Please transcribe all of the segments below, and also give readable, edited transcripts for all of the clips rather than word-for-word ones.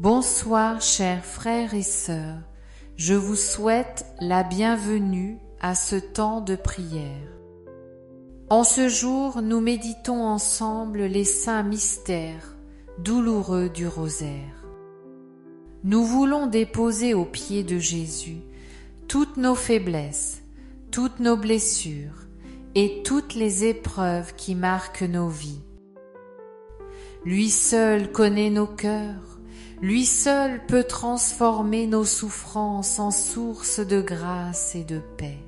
Bonsoir chers frères et sœurs, je vous souhaite la bienvenue à ce temps de prière. En ce jour, nous méditons ensemble les saints mystères douloureux du rosaire. Nous voulons déposer aux pieds de Jésus toutes nos faiblesses, toutes nos blessures et toutes les épreuves qui marquent nos vies. Lui seul connaît nos cœurs, lui seul peut transformer nos souffrances en source de grâce et de paix.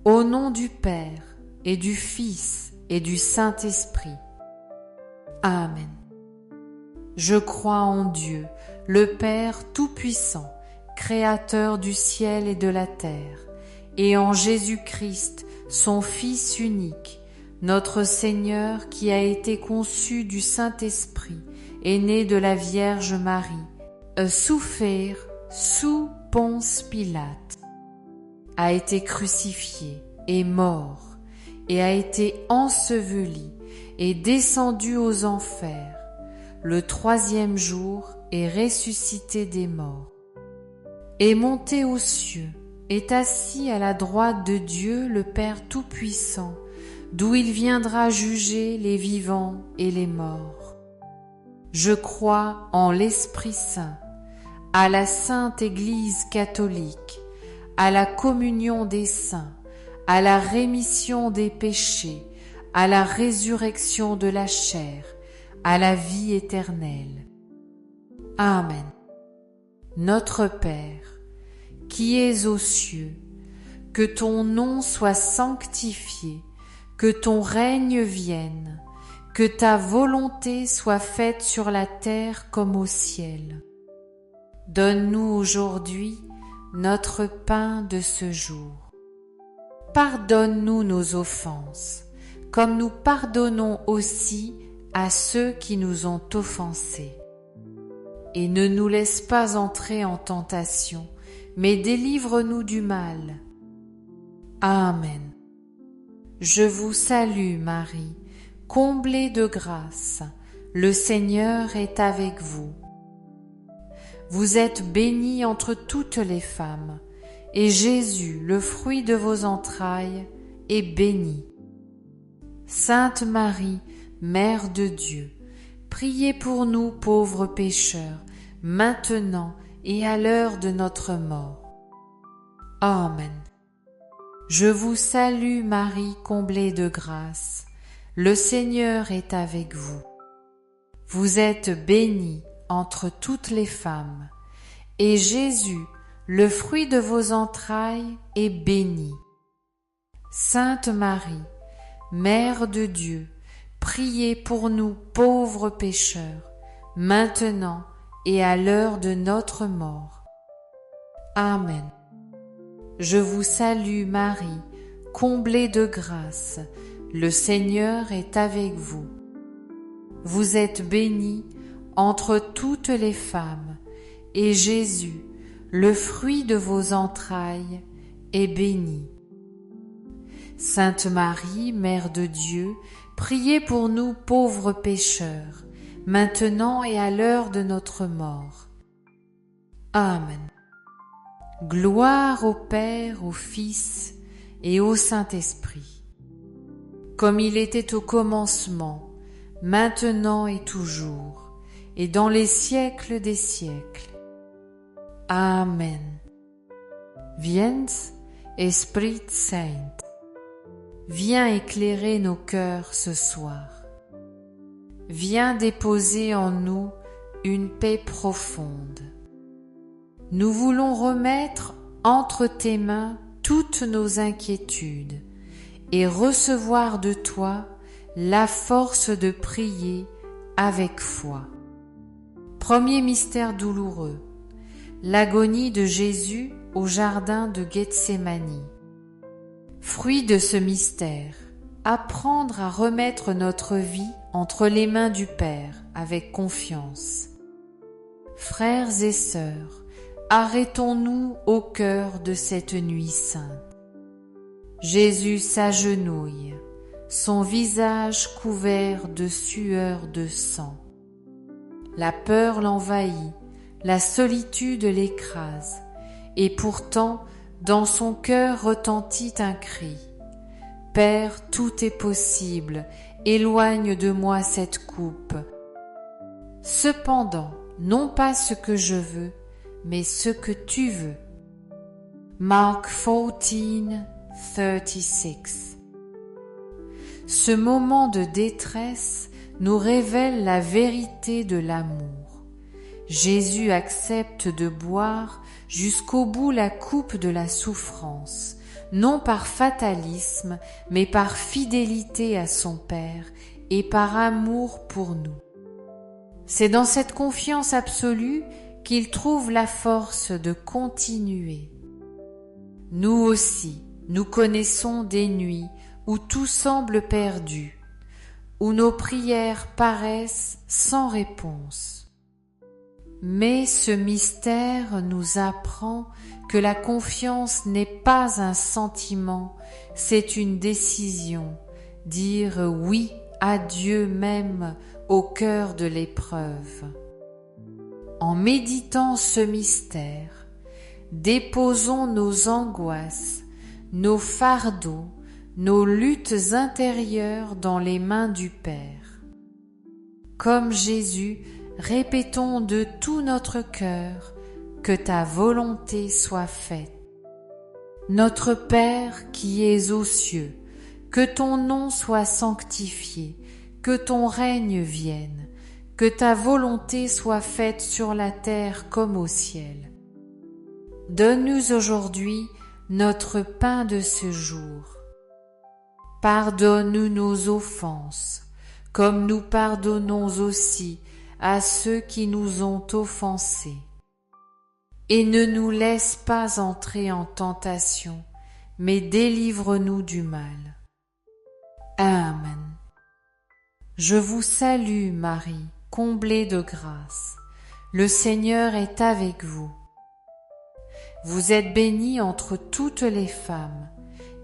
Au nom du Père et du Fils et du Saint-Esprit. Amen. Je crois en Dieu, le Père Tout-Puissant, Créateur du ciel et de la terre, et en Jésus-Christ, son Fils unique, notre Seigneur qui a été conçu du Saint-Esprit et né de la Vierge Marie, souffert sous Ponce Pilate, a été crucifié et mort, et a été enseveli et descendu aux enfers. Le troisième jour est ressuscité des morts, est monté aux cieux, est assis à la droite de Dieu le Père Tout-Puissant, d'où il viendra juger les vivants et les morts. Je crois en l'Esprit Saint, à la Sainte Église catholique, à la communion des saints, à la rémission des péchés, à la résurrection de la chair, à la vie éternelle. Amen. Notre Père, qui es aux cieux, que ton nom soit sanctifié, que ton règne vienne, que ta volonté soit faite sur la terre comme au ciel. Donne-nous aujourd'hui notre pain de ce jour. Pardonne-nous nos offenses, comme nous pardonnons aussi à ceux qui nous ont offensés. Et ne nous laisse pas entrer en tentation, mais délivre-nous du mal. Amen. Je vous salue Marie, comblée de grâce, le Seigneur est avec vous. Vous êtes bénie entre toutes les femmes, et Jésus, le fruit de vos entrailles, est béni. Sainte Marie, Mère de Dieu, priez pour nous pauvres pécheurs, maintenant et à l'heure de notre mort. Amen. Je vous salue Marie, comblée de grâce, le Seigneur est avec vous. Vous êtes bénie entre toutes les femmes, et Jésus, le fruit de vos entrailles, est béni. Sainte Marie, Mère de Dieu, priez pour nous pauvres pécheurs, maintenant et à l'heure de notre mort. Amen. Je vous salue Marie, comblée de grâce, le Seigneur est avec vous. Vous êtes bénie entre toutes les femmes, et Jésus, le fruit de vos entrailles, est béni. Sainte Marie, Mère de Dieu, priez pour nous pauvres pécheurs, maintenant et à l'heure de notre mort. Amen. Gloire au Père, au Fils et au Saint-Esprit, comme il était au commencement, maintenant et toujours, et dans les siècles des siècles. Amen. Viens, Esprit Saint, viens éclairer nos cœurs ce soir. Viens déposer en nous une paix profonde. Nous voulons remettre entre tes mains toutes nos inquiétudes et recevoir de toi la force de prier avec foi. Premier mystère douloureux, l'agonie de Jésus au jardin de Gethsémani. Fruit de ce mystère, apprendre à remettre notre vie entre les mains du Père avec confiance. Frères et sœurs, arrêtons-nous au cœur de cette nuit sainte. Jésus s'agenouille, son visage couvert de sueur de sang. la peur l'envahit, la solitude l'écrase, et pourtant, dans son cœur retentit un cri. Père, tout est possible, éloigne de moi cette coupe. Cependant, non pas ce que je veux, mais ce que tu veux. Mark 14:36. Ce moment de détresse nous révèle la vérité de l'amour. Jésus accepte de boire jusqu'au bout la coupe de la souffrance, non par fatalisme, mais par fidélité à son Père et par amour pour nous. C'est dans cette confiance absolue qu'il trouve la force de continuer. Nous aussi, nous connaissons des nuits où tout semble perdu, où nos prières paraissent sans réponse. Mais ce mystère nous apprend que la confiance n'est pas un sentiment, c'est une décision, dire oui à Dieu même au cœur de l'épreuve. En méditant ce mystère, déposons nos angoisses, nos fardeaux, nos luttes intérieures dans les mains du Père. Comme Jésus, répétons de tout notre cœur que ta volonté soit faite. Notre Père qui es aux cieux, que ton nom soit sanctifié, que ton règne vienne, que ta volonté soit faite sur la terre comme au ciel. Donne-nous aujourd'hui notre pain de ce jour. Pardonne-nous nos offenses, comme nous pardonnons aussi à ceux qui nous ont offensés. Et ne nous laisse pas entrer en tentation, mais délivre-nous du mal. Amen. Je vous salue Marie, comblée de grâce. Le Seigneur est avec vous. Vous êtes bénie entre toutes les femmes,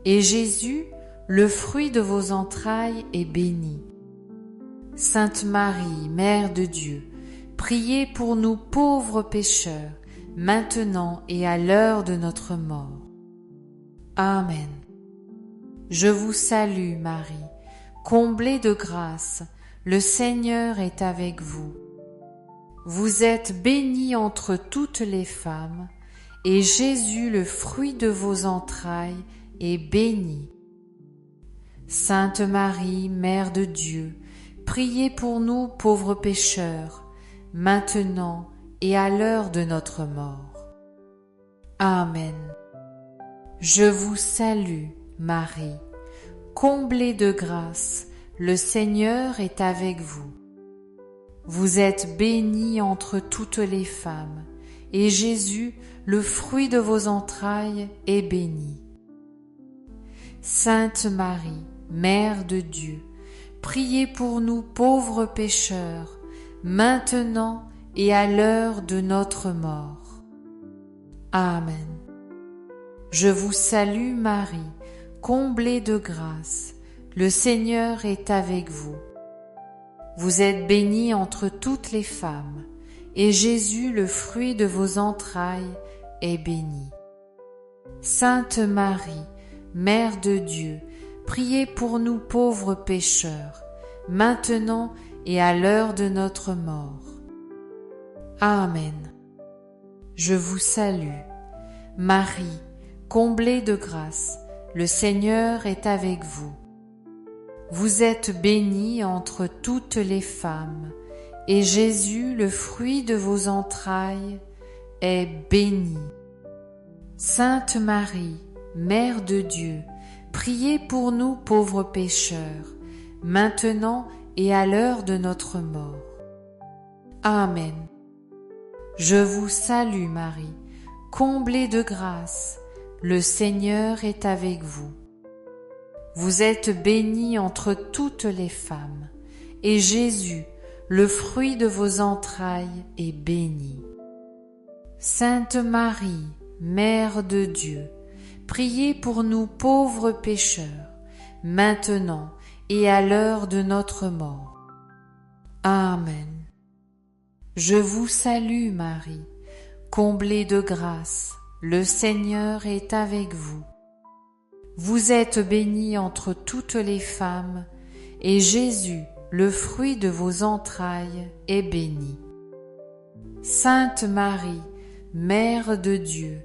et Jésus, le fruit de vos entrailles, est béni. Sainte Marie, Mère de Dieu, priez pour nous pauvres pécheurs, maintenant et à l'heure de notre mort. Amen. Je vous salue Marie, comblée de grâce, le Seigneur est avec vous. Vous êtes bénie entre toutes les femmes, et Jésus, le fruit de vos entrailles, est béni. Sainte Marie, Mère de Dieu, priez pour nous pauvres pécheurs, maintenant et à l'heure de notre mort. Amen. Je vous salue, Marie, comblée de grâce, le Seigneur est avec vous. Vous êtes bénie entre toutes les femmes, et Jésus, le fruit de vos entrailles, est béni. Sainte Marie, Mère de Dieu, priez pour nous pauvres pécheurs, maintenant et à l'heure de notre mort. Amen. Je vous salue Marie, comblée de grâce, le Seigneur est avec vous. Vous êtes bénie entre toutes les femmes, et Jésus, le fruit de vos entrailles, est béni. Sainte Marie, Mère de Dieu, priez pour nous pauvres pécheurs, maintenant et à l'heure de notre mort. Amen. Je vous salue, Marie, comblée de grâce, le Seigneur est avec vous. Vous êtes bénie entre toutes les femmes, et Jésus, le fruit de vos entrailles, est béni. Sainte Marie, Mère de Dieu, priez pour nous pauvres pécheurs, maintenant et à l'heure de notre mort. Amen. Je vous salue Marie, comblée de grâce, le Seigneur est avec vous. Vous êtes bénie entre toutes les femmes, et Jésus, le fruit de vos entrailles, est béni. Sainte Marie, Mère de Dieu, priez pour nous pauvres pécheurs, maintenant et à l'heure de notre mort. Amen. Je vous salue Marie, comblée de grâce, le Seigneur est avec vous. Vous êtes bénie entre toutes les femmes, et Jésus, le fruit de vos entrailles, est béni. Sainte Marie, Mère de Dieu,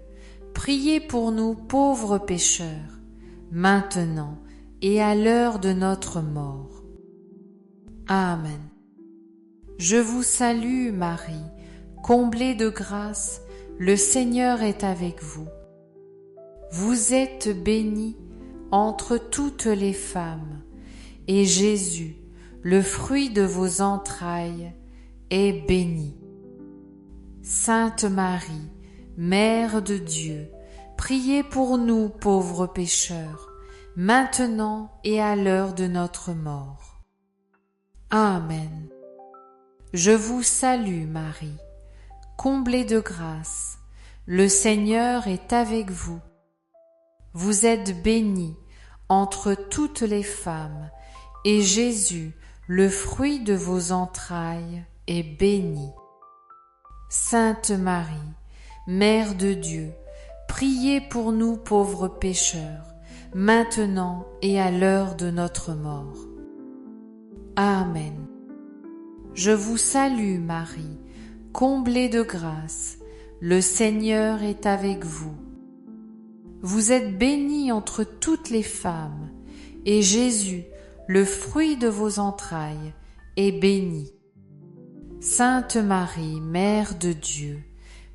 priez pour nous pauvres pécheurs, maintenant et à l'heure de notre mort. Amen. Je vous salue Marie, comblée de grâce, le Seigneur est avec vous. Vous êtes bénie entre toutes les femmes, et Jésus, le fruit de vos entrailles, est béni. Sainte Marie, Mère de Dieu, priez pour nous pauvres pécheurs, maintenant et à l'heure de notre mort. Amen. Je vous salue Marie, comblée de grâce, le Seigneur est avec vous. Vous êtes bénie entre toutes les femmes, et Jésus, le fruit de vos entrailles, est béni. Sainte Marie, Mère de Dieu, priez pour nous pauvres pécheurs, maintenant et à l'heure de notre mort. Amen. Je vous salue Marie, comblée de grâce, le Seigneur est avec vous. Vous êtes bénie entre toutes les femmes, et Jésus, le fruit de vos entrailles, est béni. Sainte Marie, Mère de Dieu,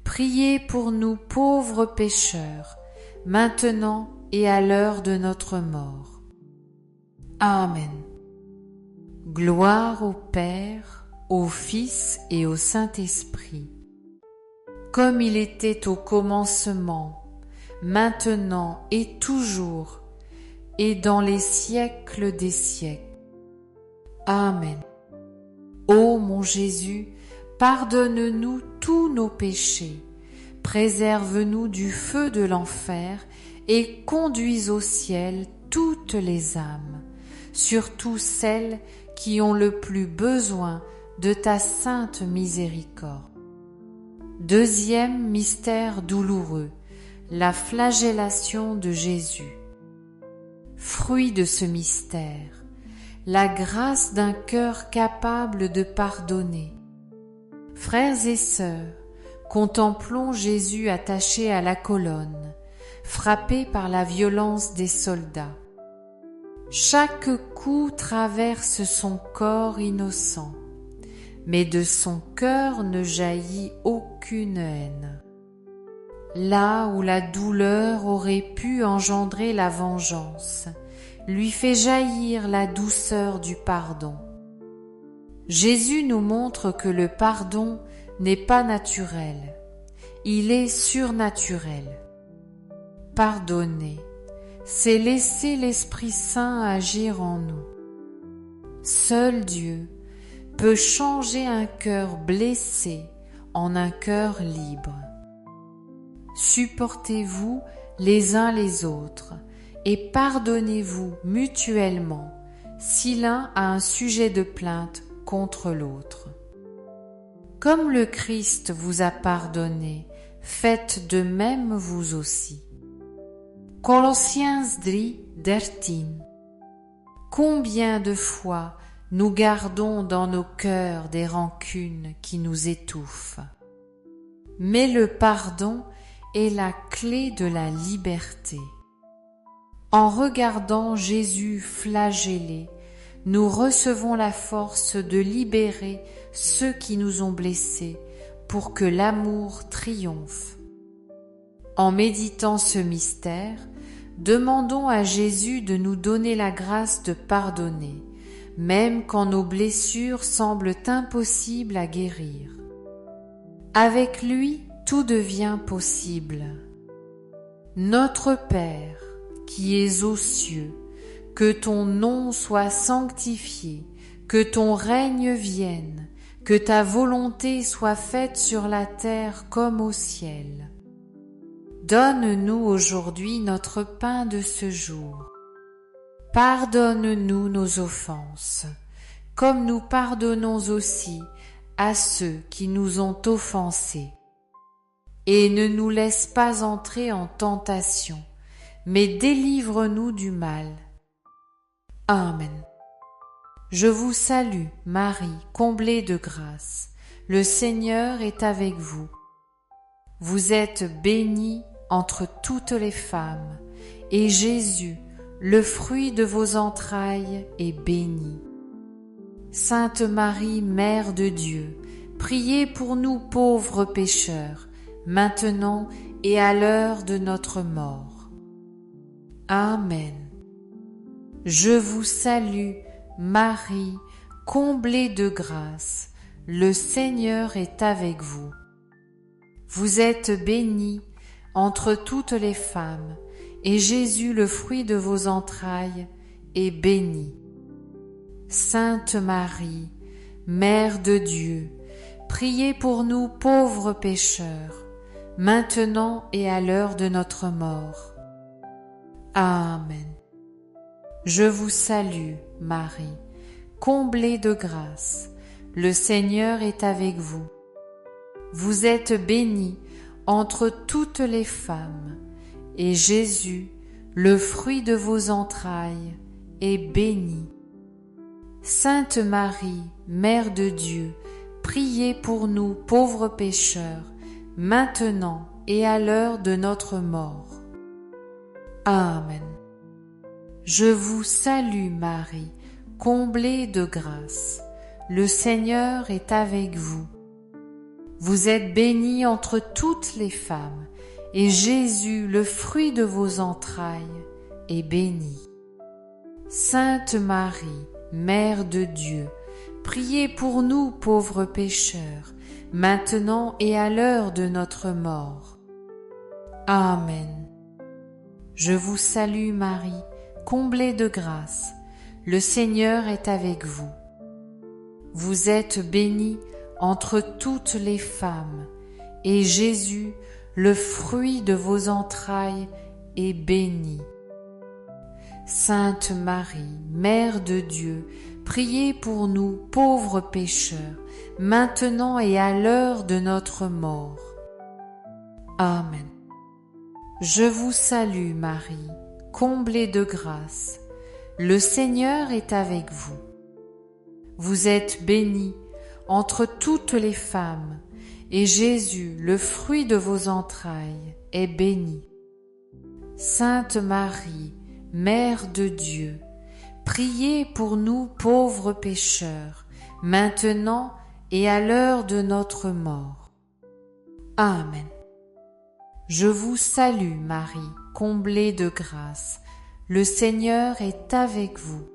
priez pour nous pauvres pécheurs, maintenant et à l'heure de notre mort. Amen. Gloire au Père, au Fils et au Saint-Esprit, comme il était au commencement, maintenant et toujours, et dans les siècles des siècles. Amen. Ô mon Jésus, pardonne-nous tous nos péchés, préserve-nous du feu de l'enfer et conduis au ciel toutes les âmes, surtout celles qui ont le plus besoin de ta sainte miséricorde. Deuxième mystère douloureux, la flagellation de Jésus. Fruit de ce mystère, la grâce d'un cœur capable de pardonner. Frères et sœurs, contemplons Jésus attaché à la colonne, frappé par la violence des soldats. Chaque coup traverse son corps innocent, mais de son cœur ne jaillit aucune haine. Là où la douleur aurait pu engendrer la vengeance, lui fait jaillir la douceur du pardon. Jésus nous montre que le pardon n'est pas naturel, il est surnaturel. Pardonner, c'est laisser l'Esprit Saint agir en nous. Seul Dieu peut changer un cœur blessé en un cœur libre. Supportez-vous les uns les autres et pardonnez-vous mutuellement si l'un a un sujet de plainte contre l'autre. Comme le Christ vous a pardonné, faites de même vous aussi. Colossiens 3:13. Combien de fois nous gardons dans nos cœurs des rancunes qui nous étouffent. Mais le pardon est la clé de la liberté. En regardant Jésus flagellé, nous recevons la force de libérer ceux qui nous ont blessés pour que l'amour triomphe. En méditant ce mystère, demandons à Jésus de nous donner la grâce de pardonner, même quand nos blessures semblent impossibles à guérir. Avec lui, tout devient possible. Notre Père, qui es aux cieux, que ton nom soit sanctifié, que ton règne vienne, que ta volonté soit faite sur la terre comme au ciel. Donne-nous aujourd'hui notre pain de ce jour. Pardonne-nous nos offenses, comme nous pardonnons aussi à ceux qui nous ont offensés. Et ne nous laisse pas entrer en tentation, mais délivre-nous du mal. Amen. Je vous salue, Marie, comblée de grâce. Le Seigneur est avec vous. Vous êtes bénie entre toutes les femmes, et Jésus, le fruit de vos entrailles, est béni. Sainte Marie, Mère de Dieu, priez pour nous pauvres pécheurs, maintenant et à l'heure de notre mort. Amen. Je vous salue, Marie, comblée de grâce, le Seigneur est avec vous. Vous êtes bénie entre toutes les femmes, et Jésus, le fruit de vos entrailles, est béni. Sainte Marie, Mère de Dieu, priez pour nous pauvres pécheurs, maintenant et à l'heure de notre mort. Amen. Je vous salue, Marie, comblée de grâce, le Seigneur est avec vous. Vous êtes bénie entre toutes les femmes, et Jésus, le fruit de vos entrailles, est béni. Sainte Marie, Mère de Dieu, priez pour nous pauvres pécheurs, maintenant et à l'heure de notre mort. Amen. Je vous salue Marie, comblée de grâce. Le Seigneur est avec vous. Vous êtes bénie entre toutes les femmes, et Jésus, le fruit de vos entrailles, est béni. Sainte Marie, Mère de Dieu, priez pour nous pauvres pécheurs, maintenant et à l'heure de notre mort. Amen. Je vous salue Marie, comblée de grâce, le Seigneur est avec vous. Vous êtes bénie entre toutes les femmes, et Jésus, le fruit de vos entrailles, est béni. Sainte Marie, Mère de Dieu, priez pour nous pauvres pécheurs, maintenant et à l'heure de notre mort. Amen. Je vous salue Marie, comblée de grâce, le Seigneur est avec vous. Vous êtes bénie entre toutes les femmes, et Jésus, le fruit de vos entrailles, est béni. Sainte Marie, Mère de Dieu, priez pour nous pauvres pécheurs, maintenant et à l'heure de notre mort. Amen. Je vous salue Marie, comblée de grâce, le Seigneur est avec vous.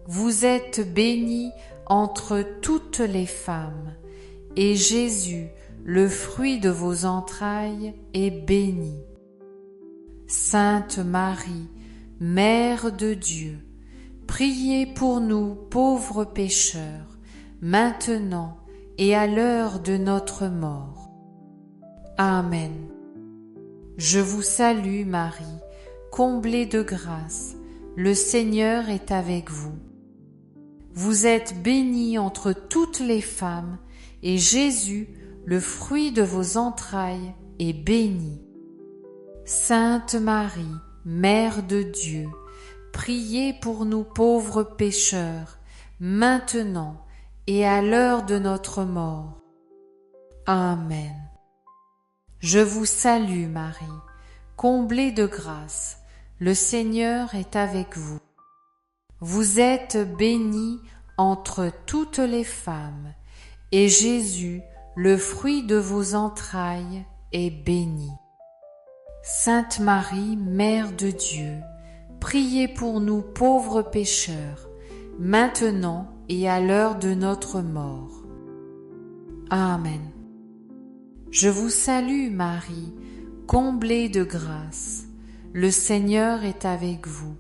Vous êtes bénie entre toutes les femmes, et Jésus, le fruit de vos entrailles, est béni. Sainte Marie, Mère de Dieu, priez pour nous pauvres pécheurs, maintenant et à l'heure de notre mort. Amen. Je vous salue Marie, comblée de grâce, le Seigneur est avec vous. Vous êtes bénie entre toutes les femmes, et Jésus, le fruit de vos entrailles, est béni. Sainte Marie, Mère de Dieu, priez pour nous pauvres pécheurs, maintenant et à l'heure de notre mort. Amen. Je vous salue Marie, comblée de grâce, le Seigneur est avec vous. Vous êtes bénie entre toutes les femmes, et Jésus, le fruit de vos entrailles, est béni. Sainte Marie, Mère de Dieu, priez pour nous pauvres pécheurs, maintenant et à l'heure de notre mort. Amen. Je vous salue Marie, comblée de grâce, le Seigneur est avec vous.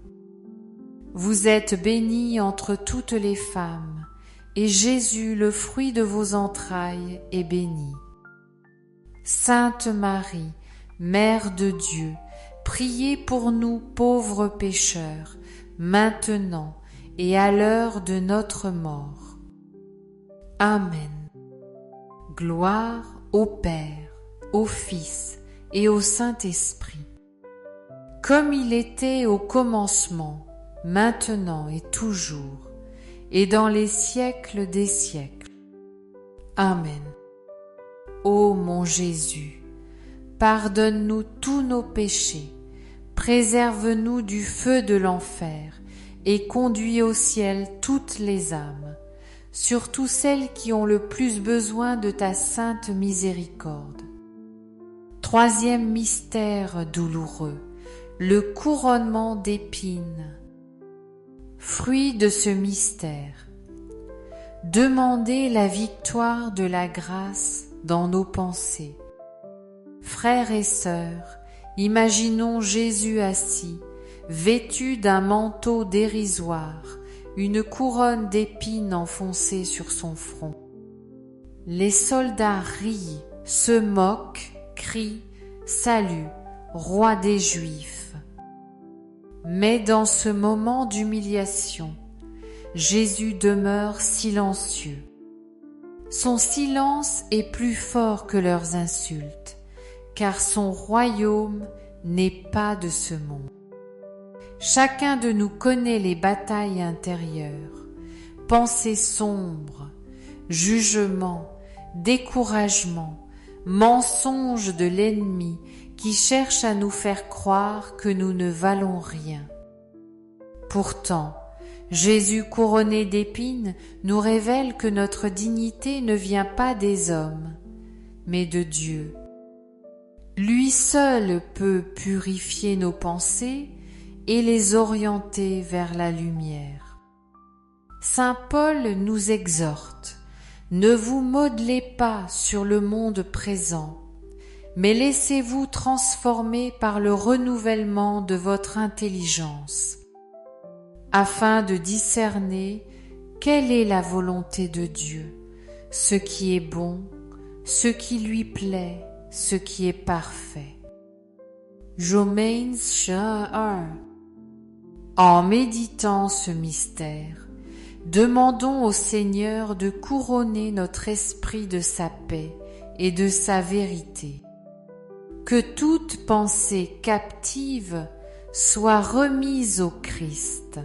Vous êtes bénie entre toutes les femmes, et Jésus, le fruit de vos entrailles, est béni. Sainte Marie, Mère de Dieu, priez pour nous pauvres pécheurs, maintenant et à l'heure de notre mort. Amen. Gloire au Père, au Fils et au Saint-Esprit, comme il était au commencement, maintenant et toujours, et dans les siècles des siècles. Amen. Ô mon Jésus, pardonne-nous tous nos péchés, préserve-nous du feu de l'enfer et conduis au ciel toutes les âmes, surtout celles qui ont le plus besoin de ta sainte miséricorde. Troisième mystère douloureux, le couronnement d'épines. Fruit de ce mystère, demandez la victoire de la grâce dans nos pensées. Frères et sœurs, imaginons Jésus assis, vêtu d'un manteau dérisoire, une couronne d'épines enfoncée sur son front. Les soldats rient, se moquent, crient « Salut, roi des Juifs !» Mais dans ce moment d'humiliation, Jésus demeure silencieux. Son silence est plus fort que leurs insultes, car son royaume n'est pas de ce monde. Chacun de nous connaît les batailles intérieures, pensées sombres, jugements, découragement, mensonges de l'ennemi qui cherche à nous faire croire que nous ne valons rien. Pourtant, Jésus couronné d'épines nous révèle que notre dignité ne vient pas des hommes, mais de Dieu. Lui seul peut purifier nos pensées et les orienter vers la lumière. Saint Paul nous exhorte, « Ne vous modelez pas sur le monde présent, mais laissez-vous transformer par le renouvellement de votre intelligence, afin de discerner quelle est la volonté de Dieu, ce qui est bon, ce qui lui plaît, ce qui est parfait. » Romains 1. En méditant ce mystère, demandons au Seigneur de couronner notre esprit de sa paix et de sa vérité. Que toute pensée captive soit remise au Christ,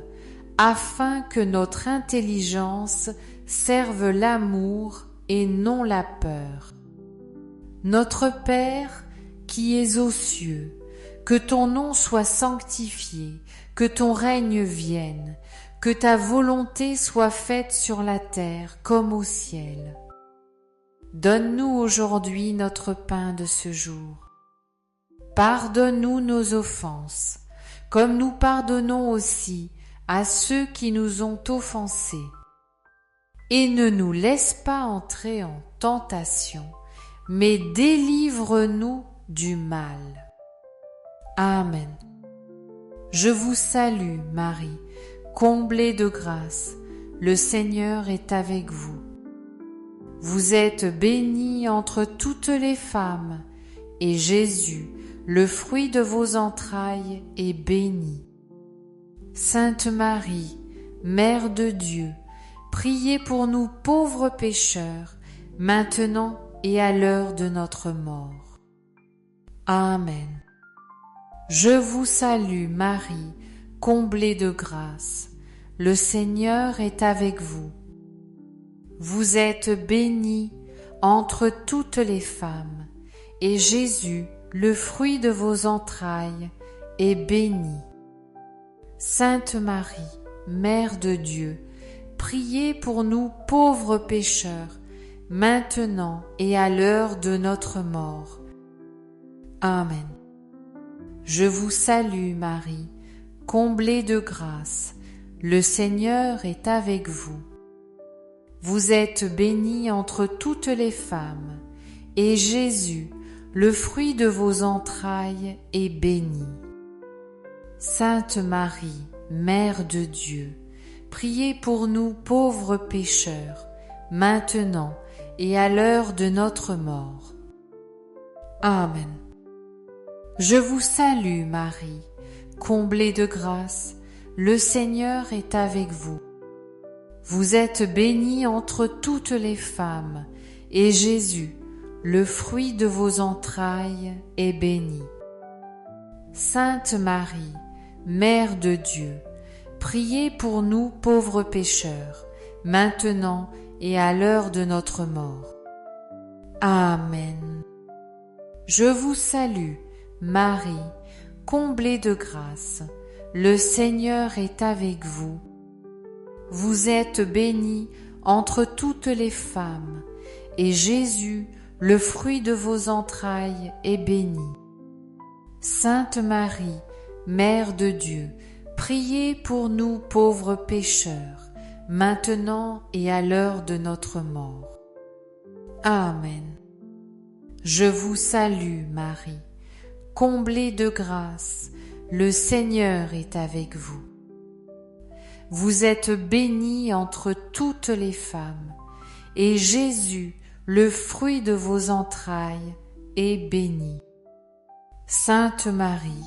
afin que notre intelligence serve l'amour et non la peur. Notre Père qui es aux cieux, que ton nom soit sanctifié, que ton règne vienne, que ta volonté soit faite sur la terre comme au ciel. Donne-nous aujourd'hui notre pain de ce jour. Pardonne-nous nos offenses, comme nous pardonnons aussi à ceux qui nous ont offensés. Et ne nous laisse pas entrer en tentation, mais délivre-nous du mal. Amen. Je vous salue, Marie, comblée de grâce, le Seigneur est avec vous. Vous êtes bénie entre toutes les femmes, et Jésus, le fruit de vos entrailles, est béni. Sainte Marie, Mère de Dieu, priez pour nous pauvres pécheurs, maintenant et à l'heure de notre mort. Amen. Je vous salue, Marie, comblée de grâce. Le Seigneur est avec vous. Vous êtes bénie entre toutes les femmes, et Jésus, le fruit de vos entrailles, est béni. Sainte Marie, Mère de Dieu, priez pour nous pauvres pécheurs, maintenant et à l'heure de notre mort. Amen. Je vous salue, Marie, comblée de grâce, le Seigneur est avec vous. Vous êtes bénie entre toutes les femmes, et Jésus, le fruit de vos entrailles, est béni. Sainte Marie, Mère de Dieu, priez pour nous pauvres pécheurs, maintenant et à l'heure de notre mort. Amen. Je vous salue, Marie, comblée de grâce, le Seigneur est avec vous. Vous êtes bénie entre toutes les femmes, et Jésus, le fruit de vos entrailles, est béni. Sainte Marie, Mère de Dieu, priez pour nous pauvres pécheurs, maintenant et à l'heure de notre mort. Amen. Je vous salue, Marie, comblée de grâce, le Seigneur est avec vous. Vous êtes bénie entre toutes les femmes, et Jésus, le fruit de vos entrailles, est béni. Sainte Marie, Mère de Dieu, priez pour nous pauvres pécheurs, maintenant et à l'heure de notre mort. Amen. Je vous salue, Marie, comblée de grâce, le Seigneur est avec vous. Vous êtes bénie entre toutes les femmes, et Jésus, le fruit de vos entrailles, est béni. Sainte Marie,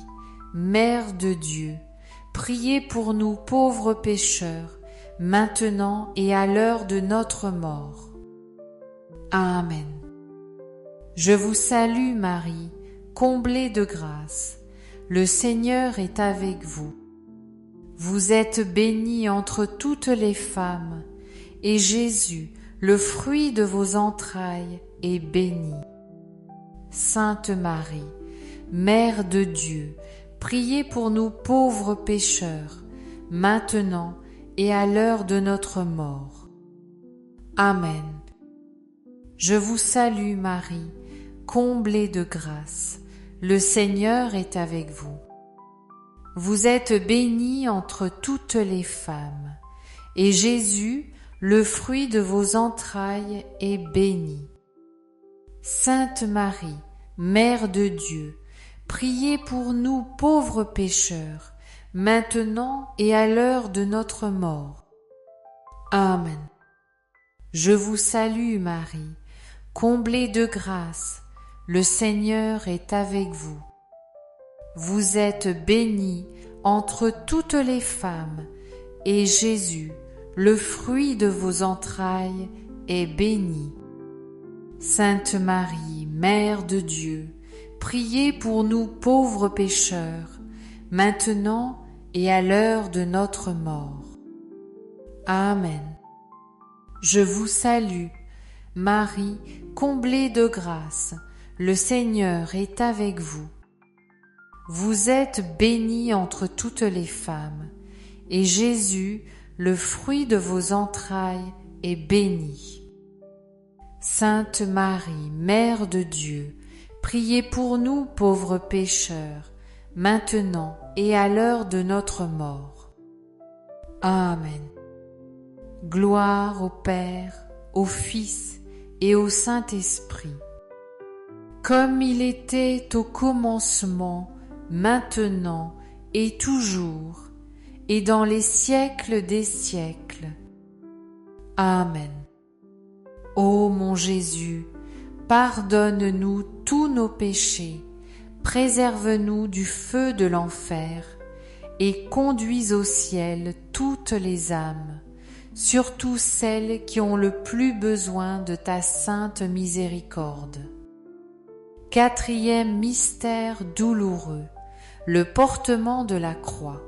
Mère de Dieu, priez pour nous pauvres pécheurs, maintenant et à l'heure de notre mort. Amen. Je vous salue Marie, comblée de grâce, le Seigneur est avec vous. Vous êtes bénie entre toutes les femmes, et Jésus, le fruit de vos entrailles, est béni. Sainte Marie, Mère de Dieu, priez pour nous pauvres pécheurs, maintenant et à l'heure de notre mort. Amen. Je vous salue Marie, comblée de grâce, le Seigneur est avec vous. Vous êtes bénie entre toutes les femmes, et Jésus, le fruit de vos entrailles, est béni. Sainte Marie, Mère de Dieu, priez pour nous pauvres pécheurs, maintenant et à l'heure de notre mort. Amen. Je vous salue Marie, comblée de grâce, le Seigneur est avec vous. Vous êtes bénie entre toutes les femmes, et Jésus, le fruit de vos entrailles, est béni. Sainte Marie, Mère de Dieu, priez pour nous pauvres pécheurs, maintenant et à l'heure de notre mort. Amen. Je vous salue, Marie, comblée de grâce, le Seigneur est avec vous. Vous êtes bénie entre toutes les femmes, et Jésus, le fruit de vos entrailles, est béni. Sainte Marie, Mère de Dieu, priez pour nous pauvres pécheurs, maintenant et à l'heure de notre mort. Amen. Gloire au Père, au Fils et au Saint-Esprit, comme il était au commencement, maintenant et toujours, et dans les siècles des siècles. Amen. Ô mon Jésus, pardonne-nous tous nos péchés, préserve-nous du feu de l'enfer, et conduis au ciel toutes les âmes, surtout celles qui ont le plus besoin de ta sainte miséricorde. Quatrième mystère douloureux, le portement de la croix.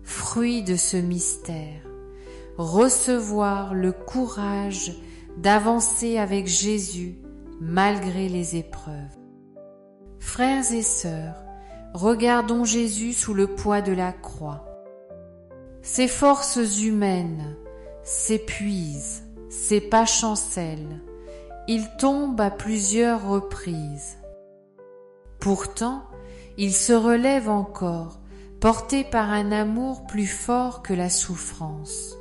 Fruit de ce mystère, recevoir le courage d'avancer avec Jésus malgré les épreuves. Frères et sœurs, regardons Jésus sous le poids de la croix. Ses forces humaines s'épuisent, ses pas chancellent, il tombe à plusieurs reprises. Pourtant, il se relève encore, porté par un amour plus fort que la souffrance.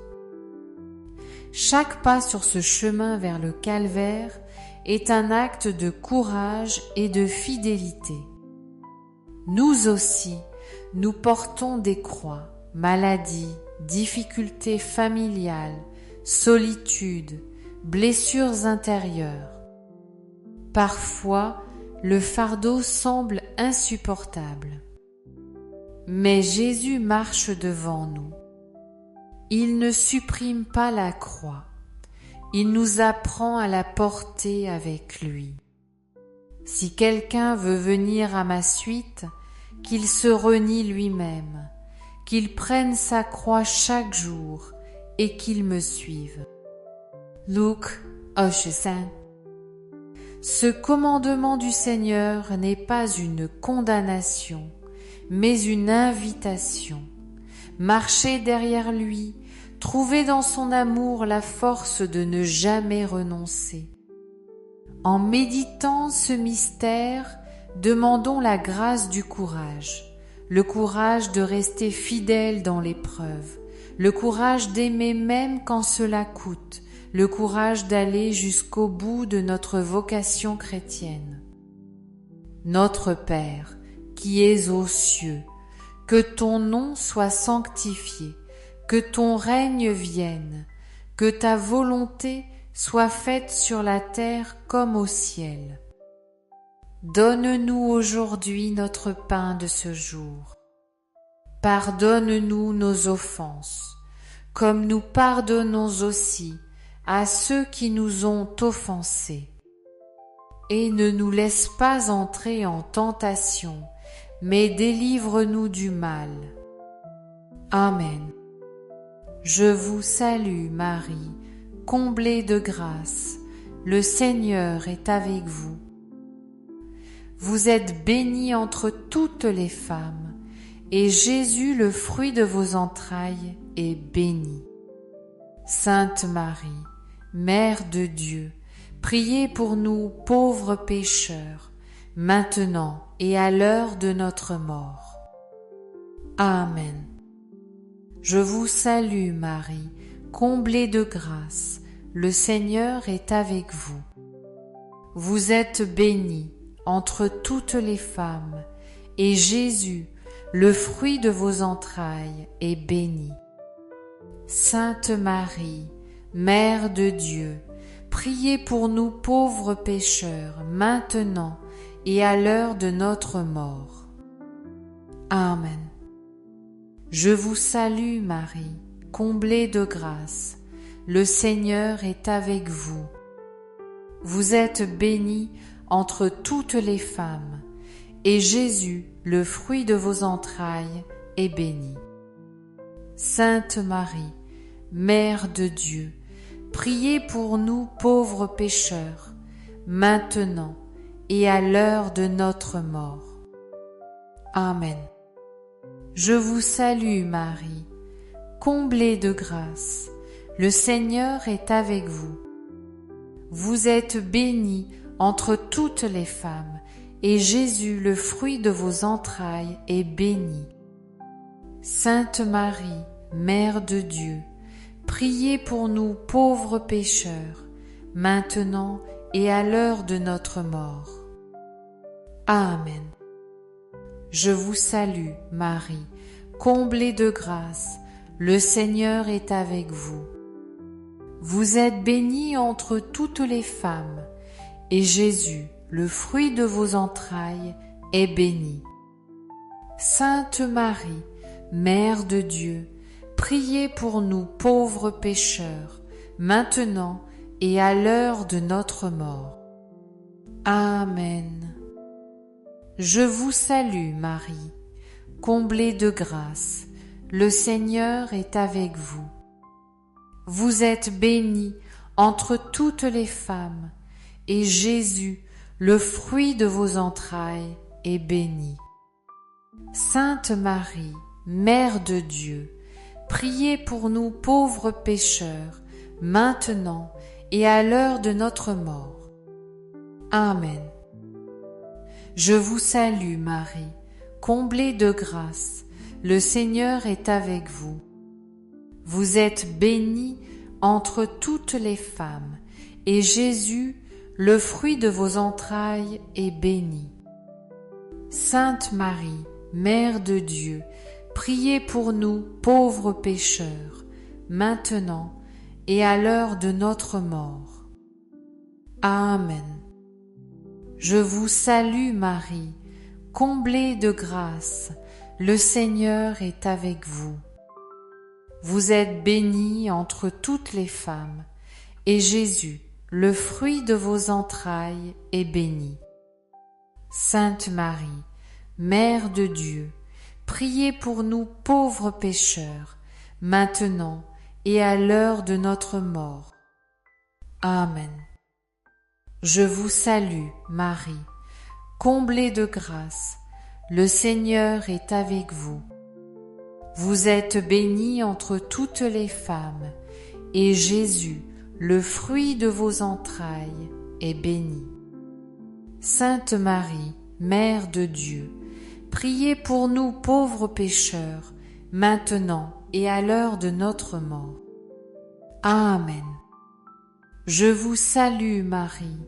Chaque pas sur ce chemin vers le calvaire est un acte de courage et de fidélité. Nous aussi, nous portons des croix, maladies, difficultés familiales, solitude, blessures intérieures. Parfois, le fardeau semble insupportable. Mais Jésus marche devant nous. Il ne supprime pas la croix. il nous apprend à la porter avec lui. Si quelqu'un veut venir à ma suite, qu'il se renie lui-même, qu'il prenne sa croix chaque jour et qu'il me suive. Luc 23. Ce commandement du Seigneur n'est pas une condamnation, mais une invitation. Marchez derrière lui, trouvez dans son amour la force de ne jamais renoncer. En méditant ce mystère, demandons la grâce du courage, le courage de rester fidèle dans l'épreuve, le courage d'aimer même quand cela coûte, le courage d'aller jusqu'au bout de notre vocation chrétienne. Notre Père, qui es aux cieux, que ton nom soit sanctifié, que ton règne vienne, que ta volonté soit faite sur la terre comme au ciel. Donne-nous aujourd'hui notre pain de ce jour. Pardonne-nous nos offenses, comme nous pardonnons aussi à ceux qui nous ont offensés. Et ne nous laisse pas entrer en tentation, mais délivre-nous du mal. Amen. Je vous salue Marie, comblée de grâce, le Seigneur est avec vous. Vous êtes bénie entre toutes les femmes, et Jésus, le fruit de vos entrailles, est béni. Sainte Marie, Mère de Dieu, priez pour nous pauvres pécheurs, maintenant et à l'heure de notre mort. Amen. Je vous salue Marie, comblée de grâce, le Seigneur est avec vous. Vous êtes bénie entre toutes les femmes, et Jésus, le fruit de vos entrailles, est béni. Sainte Marie, Mère de Dieu, priez pour nous pauvres pécheurs, maintenant et à l'heure de notre mort. Amen. Je vous salue Marie, comblée de grâce, le Seigneur est avec vous. Vous êtes bénie entre toutes les femmes, et Jésus, le fruit de vos entrailles, est béni. Sainte Marie, Mère de Dieu, priez pour nous pauvres pécheurs, maintenant et à l'heure de notre mort. Amen. Je vous salue Marie, comblée de grâce, le Seigneur est avec vous. Vous êtes bénie entre toutes les femmes, et Jésus, le fruit de vos entrailles, est béni. Sainte Marie, Mère de Dieu, priez pour nous pauvres pécheurs, maintenant et à l'heure de notre mort. Amen. Je vous salue, Marie, comblée de grâce, le Seigneur est avec vous. Vous êtes bénie entre toutes les femmes, et Jésus, le fruit de vos entrailles, est béni. Sainte Marie, Mère de Dieu, priez pour nous pauvres pécheurs, maintenant et à l'heure de notre mort. Amen. Je vous salue Marie, comblée de grâce, le Seigneur est avec vous. Vous êtes bénie entre toutes les femmes, et Jésus, le fruit de vos entrailles, est béni. Sainte Marie, Mère de Dieu, priez pour nous pauvres pécheurs, maintenant et à l'heure de notre mort. Amen. Je vous salue Marie, comblée de grâce, le Seigneur est avec vous. Vous êtes bénie entre toutes les femmes, et Jésus, le fruit de vos entrailles, est béni. Sainte Marie, Mère de Dieu, priez pour nous pauvres pécheurs, maintenant et à l'heure de notre mort. Amen. Je vous salue Marie, comblée de grâce, le Seigneur est avec vous. Vous êtes bénie entre toutes les femmes, et Jésus, le fruit de vos entrailles, est béni. Sainte Marie, Mère de Dieu, priez pour nous pauvres pécheurs, maintenant et à l'heure de notre mort. Amen. Je vous salue, Marie, comblée de grâce, le Seigneur est avec vous. Vous êtes bénie entre toutes les femmes, et Jésus, le fruit de vos entrailles, est béni. Sainte Marie, Mère de Dieu, priez pour nous pauvres pécheurs, maintenant et à l'heure de notre mort. Amen. Je vous salue, Marie,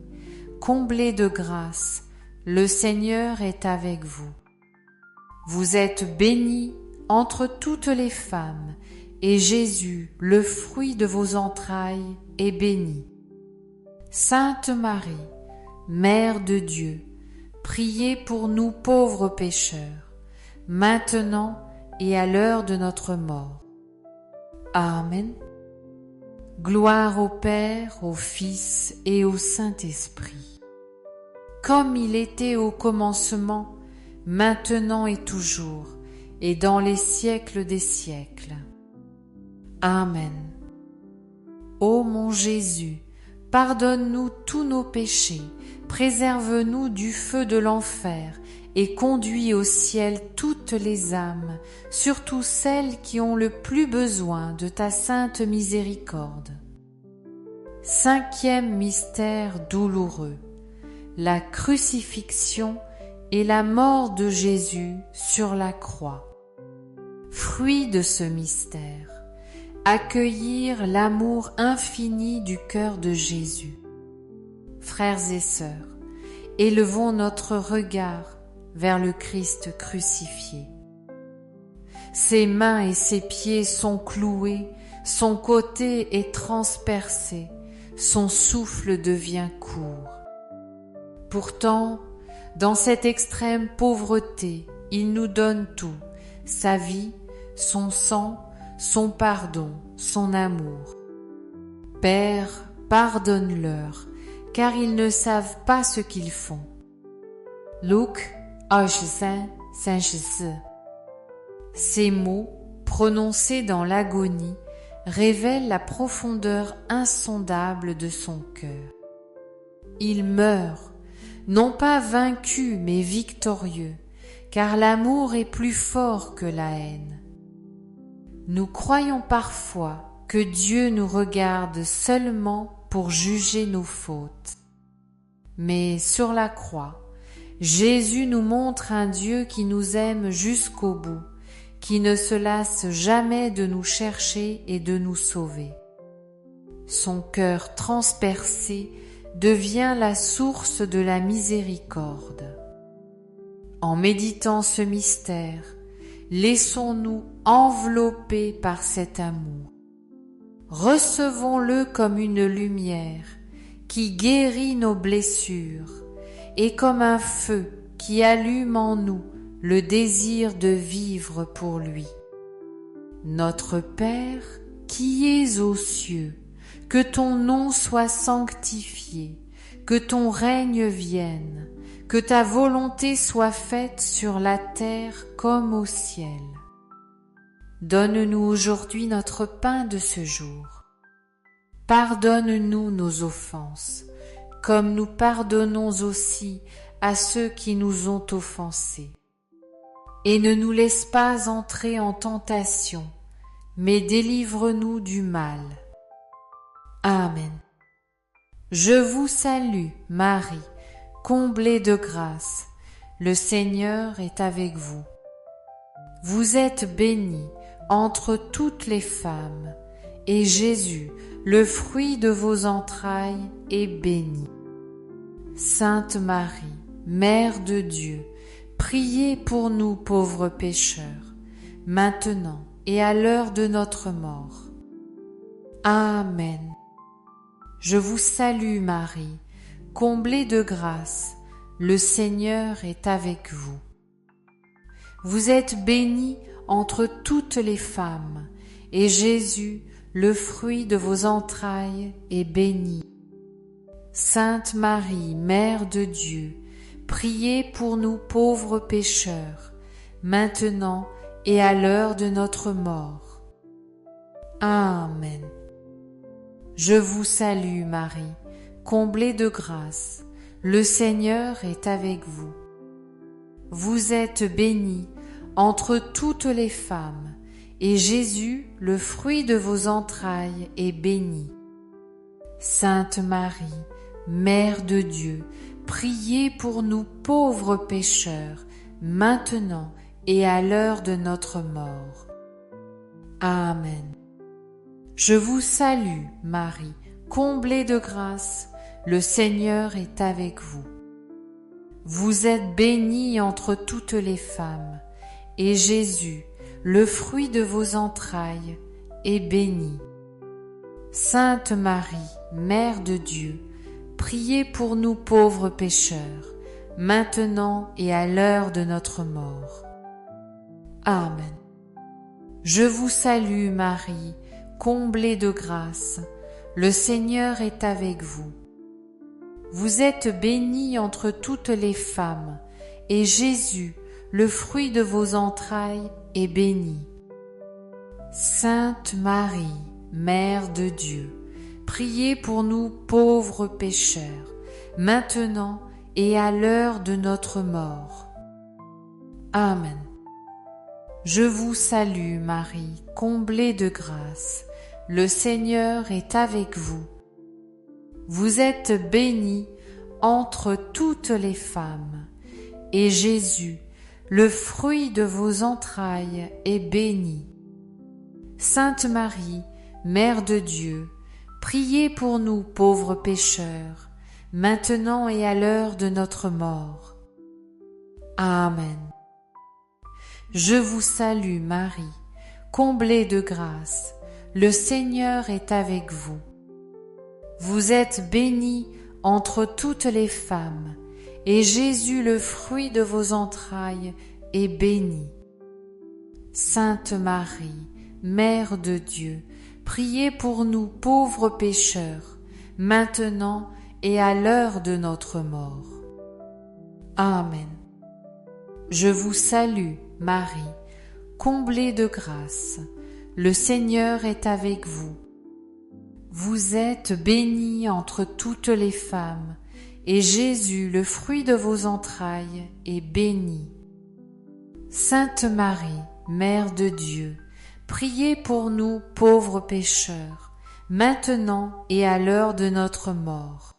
comblée de grâce, le Seigneur est avec vous. Vous êtes bénie entre toutes les femmes, et Jésus, le fruit de vos entrailles, est béni. Sainte Marie, Mère de Dieu, priez pour nous pauvres pécheurs, maintenant et à l'heure de notre mort. Amen. Gloire au Père, au Fils et au Saint-Esprit, comme il était au commencement, maintenant et toujours, et dans les siècles des siècles. Amen. Ô mon Jésus, pardonne-nous tous nos péchés, préserve-nous du feu de l'enfer et conduis au ciel toutes les âmes, surtout celles qui ont le plus besoin de ta sainte miséricorde. Cinquième mystère douloureux, la crucifixion et la mort de Jésus sur la croix. Fruit de ce mystère, accueillir l'amour infini du cœur de Jésus. Frères et sœurs, élevons notre regard vers le Christ crucifié. Ses mains et ses pieds sont cloués, son côté est transpercé, son souffle devient court. Pourtant, dans cette extrême pauvreté, il nous donne tout, sa vie, son sang, son pardon, son amour. Père, pardonne-leur, car ils ne savent pas ce qu'ils font. Luc 23:34. Ces mots, prononcés dans l'agonie, révèlent la profondeur insondable de son cœur. Il meurt, non pas vaincu mais victorieux, car l'amour est plus fort que la haine. Nous croyons parfois que Dieu nous regarde seulement pour juger nos fautes. Mais sur la croix, Jésus nous montre un Dieu qui nous aime jusqu'au bout, qui ne se lasse jamais de nous chercher et de nous sauver. Son cœur transpercé devient la source de la miséricorde. En méditant ce mystère, laissons-nous envelopper par cet amour. Recevons-le comme une lumière qui guérit nos blessures et comme un feu qui allume en nous le désir de vivre pour lui. Notre Père qui es aux cieux, que ton nom soit sanctifié, que ton règne vienne, que ta volonté soit faite sur la terre comme au ciel. Donne-nous aujourd'hui notre pain de ce jour. Pardonne-nous nos offenses, comme nous pardonnons aussi à ceux qui nous ont offensés. Et ne nous laisse pas entrer en tentation, mais délivre-nous du mal. Amen. Je vous salue, Marie, comblée de grâce, le Seigneur est avec vous. Vous êtes bénie entre toutes les femmes, et Jésus, le fruit de vos entrailles, est béni. Sainte Marie, Mère de Dieu, priez pour nous pauvres pécheurs, maintenant et à l'heure de notre mort. Amen. Je vous salue Marie, comblée de grâce, le Seigneur est avec vous. Vous êtes bénie entre toutes les femmes, et Jésus, le fruit de vos entrailles est béni. Sainte Marie, Mère de Dieu, priez pour nous pauvres pécheurs, maintenant et à l'heure de notre mort. Amen. Je vous salue Marie, comblée de grâce, le Seigneur est avec vous. Vous êtes bénie entre toutes les femmes, et Jésus, le fruit de vos entrailles, est béni. Sainte Marie, Mère de Dieu, priez pour nous pauvres pécheurs, maintenant et à l'heure de notre mort. Amen. Je vous salue, Marie, comblée de grâce, le Seigneur est avec vous. Vous êtes bénie entre toutes les femmes, et Jésus, le fruit de vos entrailles, est béni. Sainte Marie, Mère de Dieu, priez pour nous pauvres pécheurs, maintenant et à l'heure de notre mort. Amen. Je vous salue Marie, comblée de grâce, le Seigneur est avec vous. Vous êtes bénie entre toutes les femmes, et Jésus, le fruit de vos entrailles, est béni. Sainte Marie, Mère de Dieu, priez pour nous pauvres pécheurs, maintenant et à l'heure de notre mort. Amen. Je vous salue Marie, comblée de grâce, le Seigneur est avec vous. Vous êtes bénie entre toutes les femmes, et Jésus, le fruit de vos entrailles, est béni. Sainte Marie, Mère de Dieu, priez pour nous pauvres pécheurs, maintenant et à l'heure de notre mort. Amen. Je vous salue Marie, comblée de grâce, le Seigneur est avec vous. Vous êtes bénie entre toutes les femmes, et Jésus, le fruit de vos entrailles, est béni. Sainte Marie, Mère de Dieu, priez pour nous pauvres pécheurs, maintenant et à l'heure de notre mort. Amen. Je vous salue, Marie, comblée de grâce, le Seigneur est avec vous. Vous êtes bénie entre toutes les femmes, et Jésus, le fruit de vos entrailles, est béni. Sainte Marie, Mère de Dieu, priez pour nous pauvres pécheurs, maintenant et à l'heure de notre mort.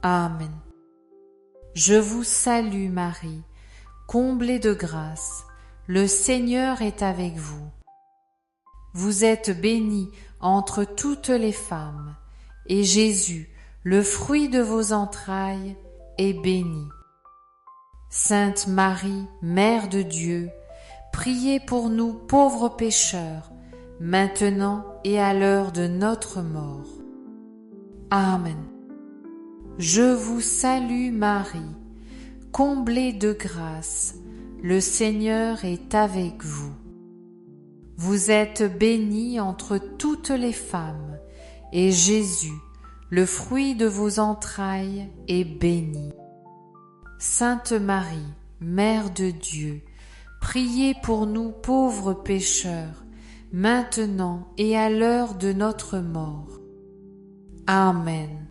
Amen. Je vous salue Marie, comblée de grâce, le Seigneur est avec vous. Vous êtes bénie entre toutes les femmes, et Jésus, le fruit de vos entrailles, est béni. Sainte Marie, Mère de Dieu, priez pour nous pauvres pécheurs, maintenant et à l'heure de notre mort. Amen. Je vous salue Marie, comblée de grâce, le Seigneur est avec vous. Vous êtes bénie entre toutes les femmes, et Jésus, le fruit de vos entrailles, est béni. Sainte Marie, Mère de Dieu, priez pour nous pauvres pécheurs, maintenant et à l'heure de notre mort. Amen.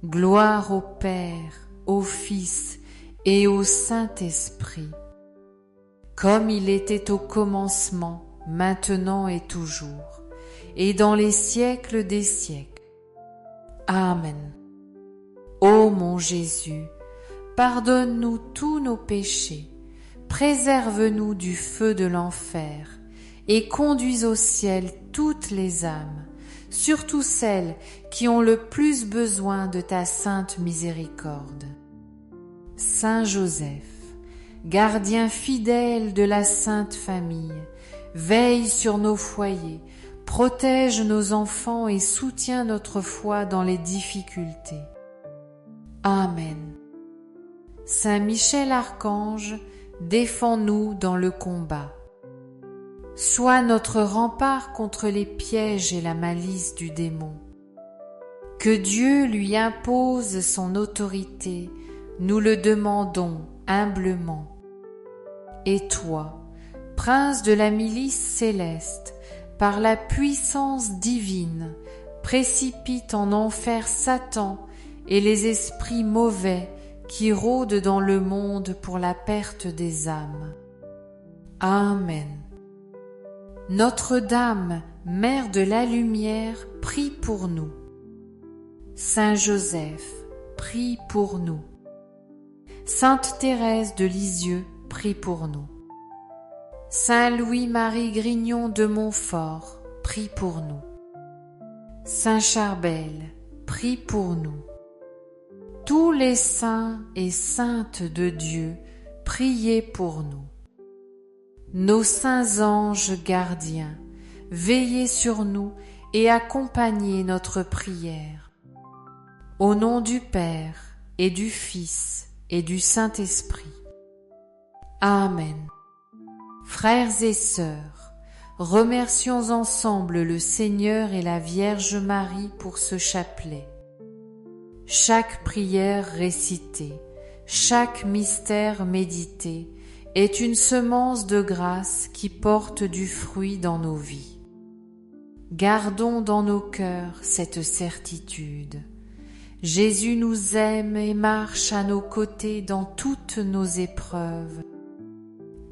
Gloire au Père, au Fils et au Saint-Esprit, comme il était au commencement, maintenant et toujours, et dans les siècles des siècles. Amen. Ô mon Jésus, pardonne-nous tous nos péchés, préserve-nous du feu de l'enfer, et conduis au ciel toutes les âmes, surtout celles qui ont le plus besoin de ta sainte miséricorde. Saint Joseph, gardien fidèle de la Sainte Famille, veille sur nos foyers, protège nos enfants et soutiens notre foi dans les difficultés. Amen. Saint Michel Archange, défends-nous dans le combat. Sois notre rempart contre les pièges et la malice du démon. Que Dieu lui impose son autorité, nous le demandons humblement. Et toi, prince de la milice céleste, par la puissance divine, précipite en enfer Satan et les esprits mauvais qui rôdent dans le monde pour la perte des âmes. Amen. Notre-Dame, Mère de la Lumière, prie pour nous. Saint Joseph, prie pour nous. Sainte Thérèse de Lisieux, prie pour nous. Saint Louis-Marie Grignon de Montfort, prie pour nous. Saint Charbel, prie pour nous. Tous les saints et saintes de Dieu, priez pour nous. Nos saints anges gardiens, veillez sur nous et accompagnez notre prière. Au nom du Père et du Fils et du Saint-Esprit. Amen. Frères et sœurs, remercions ensemble le Seigneur et la Vierge Marie pour ce chapelet. Chaque prière récitée, chaque mystère médité est une semence de grâce qui porte du fruit dans nos vies. Gardons dans nos cœurs cette certitude. Jésus nous aime et marche à nos côtés dans toutes nos épreuves.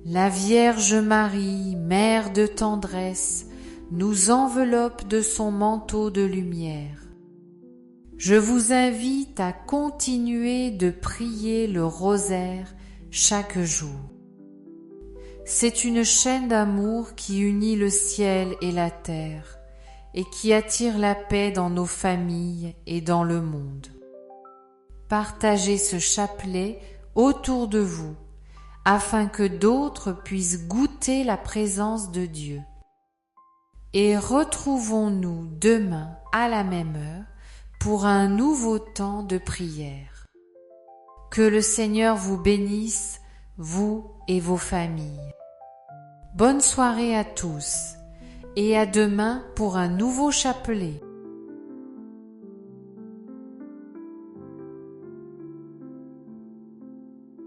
La Vierge Marie, Mère de tendresse, nous enveloppe de son manteau de lumière. Je vous invite à continuer de prier le rosaire chaque jour. C'est une chaîne d'amour qui unit le ciel et la terre et qui attire la paix dans nos familles et dans le monde. Partagez ce chapelet autour de vous afin que d'autres puissent goûter la présence de Dieu. Et retrouvons-nous demain à la même heure pour un nouveau temps de prière. Que le Seigneur vous bénisse, vous et vos familles. Bonne soirée à tous et à demain pour un nouveau chapelet.